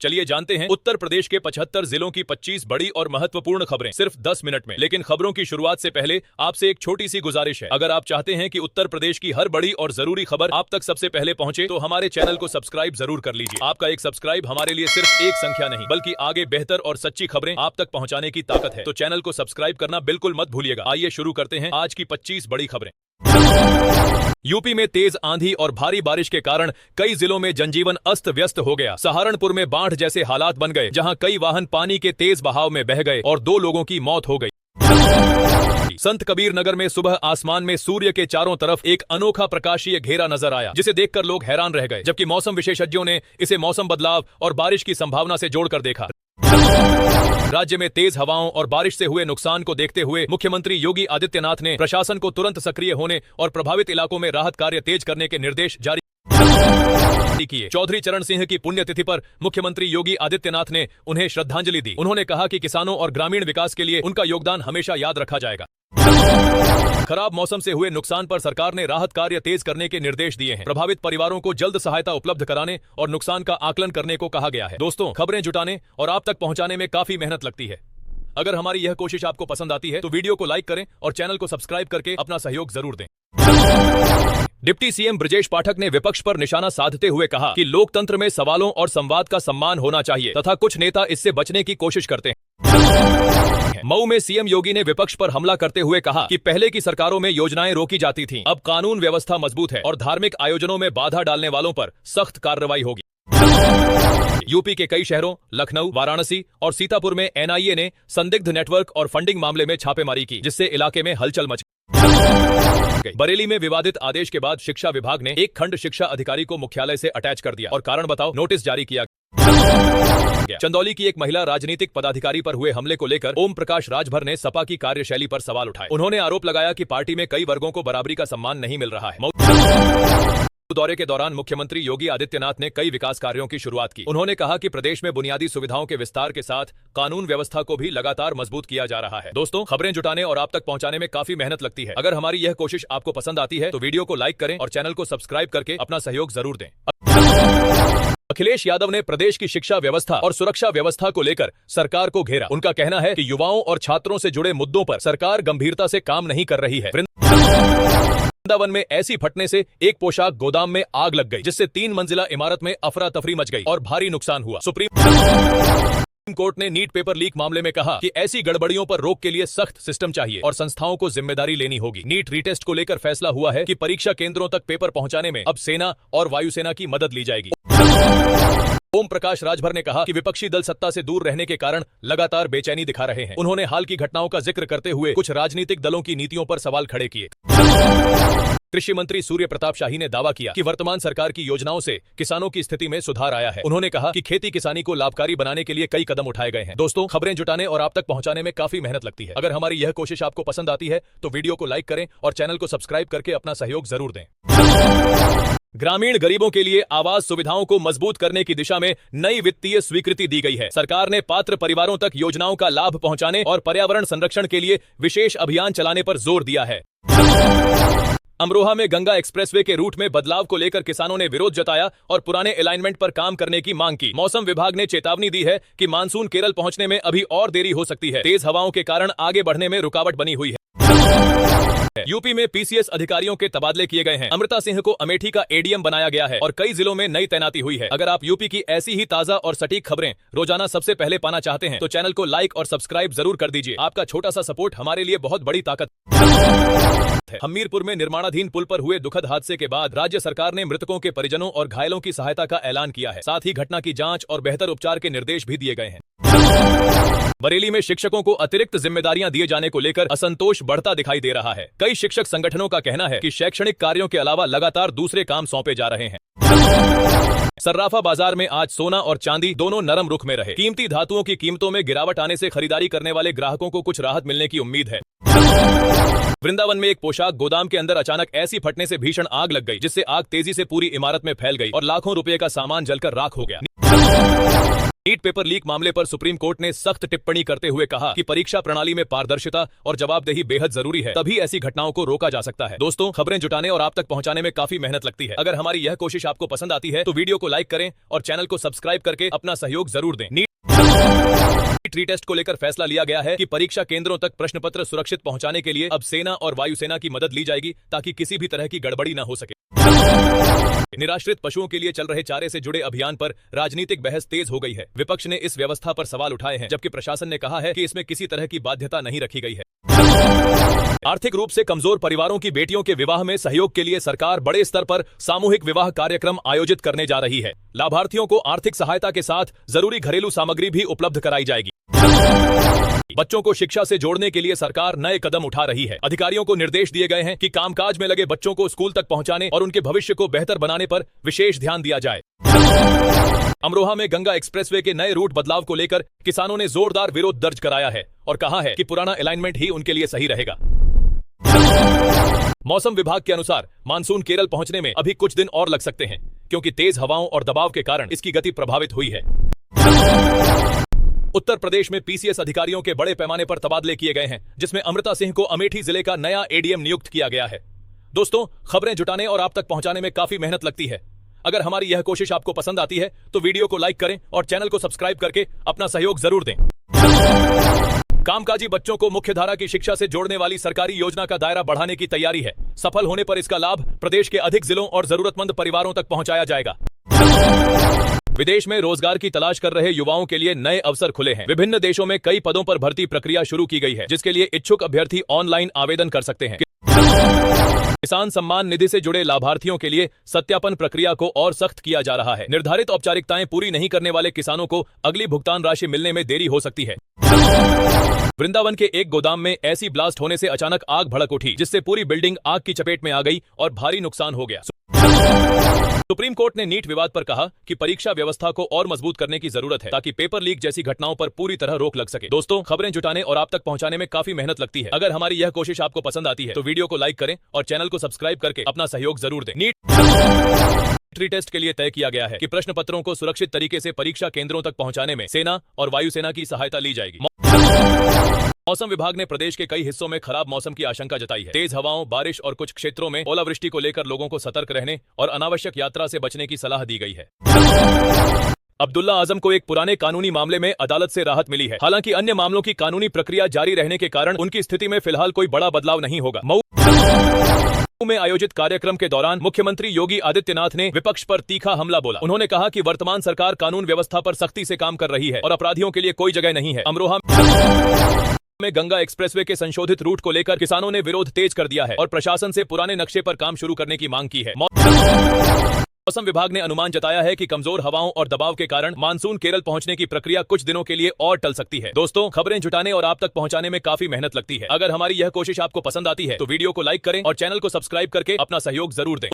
चलिए जानते हैं उत्तर प्रदेश के 75 जिलों की 25 बड़ी और महत्वपूर्ण खबरें सिर्फ 10 मिनट में। लेकिन खबरों की शुरुआत से पहले आपसे एक छोटी सी गुजारिश है, अगर आप चाहते हैं कि उत्तर प्रदेश की हर बड़ी और जरूरी खबर आप तक सबसे पहले पहुंचे तो हमारे चैनल को सब्सक्राइब जरूर कर लीजिए। आपका एक सब्सक्राइब हमारे लिए सिर्फ एक संख्या नहीं बल्कि आगे बेहतर और सच्ची खबरें आप तक पहुंचाने की ताकत है, तो चैनल को सब्सक्राइब करना बिल्कुल मत भूलिएगा। आइए शुरू करते हैं आज की 25 बड़ी खबरें। यूपी में तेज आंधी और भारी बारिश के कारण कई जिलों में जनजीवन अस्त व्यस्त हो गया। सहारनपुर में बाढ़ जैसे हालात बन गए, जहां कई वाहन पानी के तेज बहाव में बह गए और 2 लोगों की मौत हो गई। संत कबीर नगर में सुबह आसमान में सूर्य के चारों तरफ एक अनोखा प्रकाशीय घेरा नजर आया, जिसे देखकर लोग हैरान रह गए, जबकि मौसम विशेषज्ञों ने इसे मौसम बदलाव और बारिश की संभावना से जोड़कर देखा। राज्य में तेज हवाओं और बारिश से हुए नुकसान को देखते हुए मुख्यमंत्री योगी आदित्यनाथ ने प्रशासन को तुरंत सक्रिय होने और प्रभावित इलाकों में राहत कार्य तेज करने के निर्देश जारी किए। चौधरी चरण सिंह की पुण्यतिथि पर मुख्यमंत्री योगी आदित्यनाथ ने उन्हें श्रद्धांजलि दी। उन्होंने कहा कि किसानों और ग्रामीण विकास के लिए उनका योगदान हमेशा याद रखा जाएगा। खराब मौसम से हुए नुकसान पर सरकार ने राहत कार्य तेज करने के निर्देश दिए हैं। प्रभावित परिवारों को जल्द सहायता उपलब्ध कराने और नुकसान का आकलन करने को कहा गया है। दोस्तों, खबरें जुटाने और आप तक पहुंचाने में काफी मेहनत लगती है। अगर हमारी यह कोशिश आपको पसंद आती है तो वीडियो को लाइक करें और चैनल को सब्सक्राइब करके अपना सहयोग जरूर दें। डिप्टी सीएम ब्रजेश पाठक ने विपक्ष पर निशाना साधते हुए कहा कि लोकतंत्र में सवालों और संवाद का सम्मान होना चाहिए तथा कुछ नेता इससे बचने की कोशिश करते हैं। मऊ में सीएम योगी ने विपक्ष पर हमला करते हुए कहा कि पहले की सरकारों में योजनाएं रोकी जाती थीं, अब कानून व्यवस्था मजबूत है और धार्मिक आयोजनों में बाधा डालने वालों पर सख्त कार्रवाई होगी। यूपी के कई शहरों लखनऊ, वाराणसी और सीतापुर में एनआईए ने संदिग्ध नेटवर्क और फंडिंग मामले में छापेमारी की, जिससे इलाके में हलचल मच गई। बरेली में विवादित आदेश के बाद शिक्षा विभाग ने एक खंड शिक्षा अधिकारी को मुख्यालय से अटैच कर दिया और कारण बताओ नोटिस जारी किया गया। चंदौली की एक महिला राजनीतिक पदाधिकारी पर हुए हमले को लेकर ओम प्रकाश राजभर ने सपा की कार्यशैली पर सवाल उठाए। उन्होंने आरोप लगाया कि पार्टी में कई वर्गों को बराबरी का सम्मान नहीं मिल रहा है। दौरे के दौरान मुख्यमंत्री योगी आदित्यनाथ ने कई विकास कार्यों की शुरुआत की। उन्होंने कहा कि प्रदेश में बुनियादी सुविधाओं के विस्तार के साथ कानून व्यवस्था को भी लगातार मजबूत किया जा रहा है। दोस्तों, खबरें जुटाने और आप तक पहुंचाने में काफी मेहनत लगती है। अगर हमारी यह कोशिश आपको पसंद आती है तो वीडियो को लाइक करें और चैनल को सब्सक्राइब करके अपना सहयोग जरूर दें। अखिलेश यादव ने प्रदेश की शिक्षा व्यवस्था और सुरक्षा व्यवस्था को लेकर सरकार को घेरा। उनका कहना है कि युवाओं और छात्रों से जुड़े मुद्दों पर सरकार गंभीरता से काम नहीं कर रही है। वृंदावन में ऐसी फटने से एक पोशाक गोदाम में आग लग गई, जिससे 3 मंजिला इमारत में अफरा तफरी मच गई और भारी नुकसान हुआ। सुप्रीम कोर्ट ने नीट पेपर लीक मामले में कहा कि ऐसी गड़बड़ियों पर रोक के लिए सख्त सिस्टम चाहिए और संस्थाओं को जिम्मेदारी लेनी होगी। नीट रीटेस्ट को लेकर फैसला हुआ है कि परीक्षा केंद्रों तक पेपर पहुंचाने में अब सेना और वायुसेना की मदद ली जाएगी। ओम प्रकाश राजभर ने कहा कि विपक्षी दल सत्ता से दूर रहने के कारण लगातार बेचैनी दिखा रहे हैं। उन्होंने हाल की घटनाओं का जिक्र करते हुए कुछ राजनीतिक दलों की नीतियों पर सवाल खड़े किए। कृषि मंत्री सूर्य प्रताप शाही ने दावा किया कि वर्तमान सरकार की योजनाओं से किसानों की स्थिति में सुधार आया है। उन्होंने कहा कि खेती किसानी को लाभकारी बनाने के लिए कई कदम उठाए गए हैं। दोस्तों, खबरें जुटाने और आप तक पहुंचाने में काफी मेहनत लगती है। अगर हमारी यह कोशिश आपको पसंद आती है तो वीडियो को लाइक करें और चैनल को सब्सक्राइब करके अपना सहयोग जरूर दें। ग्रामीण गरीबों के लिए आवास सुविधाओं को मजबूत करने की दिशा में नई वित्तीय स्वीकृति दी गई है। सरकार ने पात्र परिवारों तक योजनाओं का लाभ पहुंचाने और पर्यावरण संरक्षण के लिए विशेष अभियान चलाने पर जोर दिया है। अमरोहा में गंगा एक्सप्रेसवे के रूट में बदलाव को लेकर किसानों ने विरोध जताया और पुराने अलाइनमेंट पर काम करने की मांग की। मौसम विभाग ने चेतावनी दी है कि मानसून केरल पहुंचने में अभी और देरी हो सकती है। तेज हवाओं के कारण आगे बढ़ने में रुकावट बनी हुई है। यूपी में पीसीएस अधिकारियों के तबादले किए गए हैं। अमृता सिंह को अमेठी का एडीएम बनाया गया है और कई जिलों में नई तैनाती हुई है। अगर आप यूपी की ऐसी ही ताजा और सटीक खबरें रोजाना सबसे पहले पाना चाहते हैं तो चैनल को लाइक और सब्सक्राइब जरूर कर दीजिए। आपका छोटा सा सपोर्ट हमारे लिए बहुत बड़ी ताकत है। हमीरपुर में निर्माणाधीन पुल पर हुए दुखद हादसे के बाद राज्य सरकार ने मृतकों के परिजनों और घायलों की सहायता का ऐलान किया है। साथ ही घटना की जांच और बेहतर उपचार के निर्देश भी दिए गए हैं। बरेली में शिक्षकों को अतिरिक्त जिम्मेदारियां दिए जाने को लेकर असंतोष बढ़ता दिखाई दे रहा है। कई शिक्षक संगठनों का कहना है कि शैक्षणिक कार्यों के अलावा लगातार दूसरे काम सौंपे जा रहे हैं। सर्राफा बाजार में आज सोना और चांदी दोनों नरम रुख में रहे। कीमती धातुओं की कीमतों में गिरावट आने से खरीदारी करने वाले ग्राहकों को कुछ राहत मिलने की उम्मीद है। वृंदावन में एक पोशाक गोदाम के अंदर अचानक ऐसी फटने से भीषण आग लग गई, जिससे आग तेजी से पूरी इमारत में फैल गई और लाखों रुपए का सामान जलकर राख हो गया। नीट पेपर लीक मामले पर सुप्रीम कोर्ट ने सख्त टिप्पणी करते हुए कहा कि परीक्षा प्रणाली में पारदर्शिता और जवाबदेही बेहद जरूरी है, तभी ऐसी घटनाओं को रोका जा सकता है। दोस्तों, खबरें जुटाने और आप तक पहुंचाने में काफी मेहनत लगती है। अगर हमारी यह कोशिश आपको पसंद आती है तो वीडियो को लाइक करें और चैनल को सब्सक्राइब करके अपना सहयोग जरूर दें। नीट रीटेस्ट को लेकर फैसला लिया गया है कि परीक्षा केंद्रों तक प्रश्न पत्र सुरक्षित पहुंचाने के लिए अब सेना और वायुसेना की मदद ली जाएगी ताकि किसी भी तरह की गड़बड़ी न हो सके। निराश्रित पशुओं के लिए चल रहे चारे से जुड़े अभियान पर राजनीतिक बहस तेज हो गई है। विपक्ष ने इस व्यवस्था पर सवाल उठाए हैं, जबकि प्रशासन ने कहा है कि इसमें किसी तरह की बाध्यता नहीं रखी गई है। आर्थिक रूप से कमजोर परिवारों की बेटियों के विवाह में सहयोग के लिए सरकार बड़े स्तर पर सामूहिक विवाह कार्यक्रम आयोजित करने जा रही है। लाभार्थियों को आर्थिक सहायता के साथ जरूरी घरेलू सामग्री भी उपलब्ध कराई जाएगी। बच्चों को शिक्षा से जोड़ने के लिए सरकार नए कदम उठा रही है। अधिकारियों को निर्देश दिए गए हैं कि कामकाज में लगे बच्चों को स्कूल तक पहुंचाने और उनके भविष्य को बेहतर बनाने पर विशेष ध्यान दिया जाए। अमरोहा में गंगा एक्सप्रेसवे के नए रूट बदलाव को लेकर किसानों ने जोरदार विरोध दर्ज कराया है और कहा है कि पुराना अलाइनमेंट ही उनके लिए सही रहेगा। मौसम विभाग के अनुसार मानसून केरल पहुंचने में अभी कुछ दिन और लग सकते हैं, क्योंकि तेज हवाओं और दबाव के कारण इसकी गति प्रभावित हुई है। उत्तर प्रदेश में पीसीएस अधिकारियों के बड़े पैमाने पर तबादले किए गए हैं, जिसमें अमृता सिंह को अमेठी जिले का नया एडीएम नियुक्त किया गया है। दोस्तों, खबरें जुटाने और आप तक पहुंचाने में काफी मेहनत लगती है। अगर हमारी यह कोशिश आपको पसंद आती है तो वीडियो को लाइक करें और चैनल को सब्सक्राइब करके अपना सहयोग जरूर दें। कामकाजी बच्चों को मुख्यधारा की शिक्षा से जोड़ने वाली सरकारी योजना का दायरा बढ़ाने की तैयारी है। सफल होने पर इसका लाभ प्रदेश के अधिक जिलों और जरूरतमंद परिवारों तक पहुंचाया जाएगा। विदेश में रोजगार की तलाश कर रहे युवाओं के लिए नए अवसर खुले हैं। विभिन्न देशों में कई पदों पर भर्ती प्रक्रिया शुरू की गई है, जिसके लिए इच्छुक अभ्यर्थी ऑनलाइन आवेदन कर सकते हैं। किसान सम्मान निधि से जुड़े लाभार्थियों के लिए सत्यापन प्रक्रिया को और सख्त किया जा रहा है। निर्धारित औपचारिकताएं पूरी नहीं करने वाले किसानों को अगली भुगतान राशि मिलने में देरी हो सकती है। वृंदावन के एक गोदाम में ऐसी ब्लास्ट होने से अचानक आग भड़क उठी, जिससे पूरी बिल्डिंग आग की चपेट में आ गई और भारी नुकसान हो गया। सुप्रीम कोर्ट ने नीट विवाद पर कहा कि परीक्षा व्यवस्था को और मजबूत करने की जरूरत है, ताकि पेपर लीक जैसी घटनाओं पर पूरी तरह रोक लग सके। दोस्तों, खबरें जुटाने और आप तक पहुंचाने में काफी मेहनत लगती है। अगर हमारी यह कोशिश आपको पसंद आती है तो वीडियो को लाइक करें और चैनल को सब्सक्राइब करके अपना सहयोग जरूर दें। नीट रीटेस्ट के लिए तय किया गया है कि प्रश्न पत्रों को सुरक्षित तरीके से परीक्षा केंद्रों तक पहुंचाने में सेना और वायुसेना की सहायता ली जाएगी। मौसम विभाग ने प्रदेश के कई हिस्सों में खराब मौसम की आशंका जताई है। तेज हवाओं, बारिश और कुछ क्षेत्रों में ओलावृष्टि को लेकर लोगों को सतर्क रहने और अनावश्यक यात्रा से बचने की सलाह दी गई है। अब्दुल्ला आजम को एक पुराने कानूनी मामले में अदालत से राहत मिली है। हालांकि अन्य मामलों की कानूनी प्रक्रिया जारी रहने के कारण उनकी स्थिति में फिलहाल कोई बड़ा बदलाव नहीं होगा। मऊ में आयोजित कार्यक्रम के दौरान मुख्यमंत्री योगी आदित्यनाथ ने विपक्ष पर तीखा हमला बोला। उन्होंने कहा कि वर्तमान सरकार कानून व्यवस्था पर सख्ती से काम कर रही है और अपराधियों के लिए कोई जगह नहीं है। अमरोहा में गंगा एक्सप्रेसवे के संशोधित रूट को लेकर किसानों ने विरोध तेज कर दिया है और प्रशासन से पुराने नक्शे पर काम शुरू करने की मांग की है। मौसम विभाग ने अनुमान जताया है कि कमजोर हवाओं और दबाव के कारण मानसून केरल पहुंचने की प्रक्रिया कुछ दिनों के लिए और टल सकती है। दोस्तों, खबरें जुटाने और आप तक पहुंचाने में काफी मेहनत लगती है। अगर हमारी यह कोशिश आपको पसंद आती है तो वीडियो को लाइक करें और चैनल को सब्सक्राइब करके अपना सहयोग जरूर दें।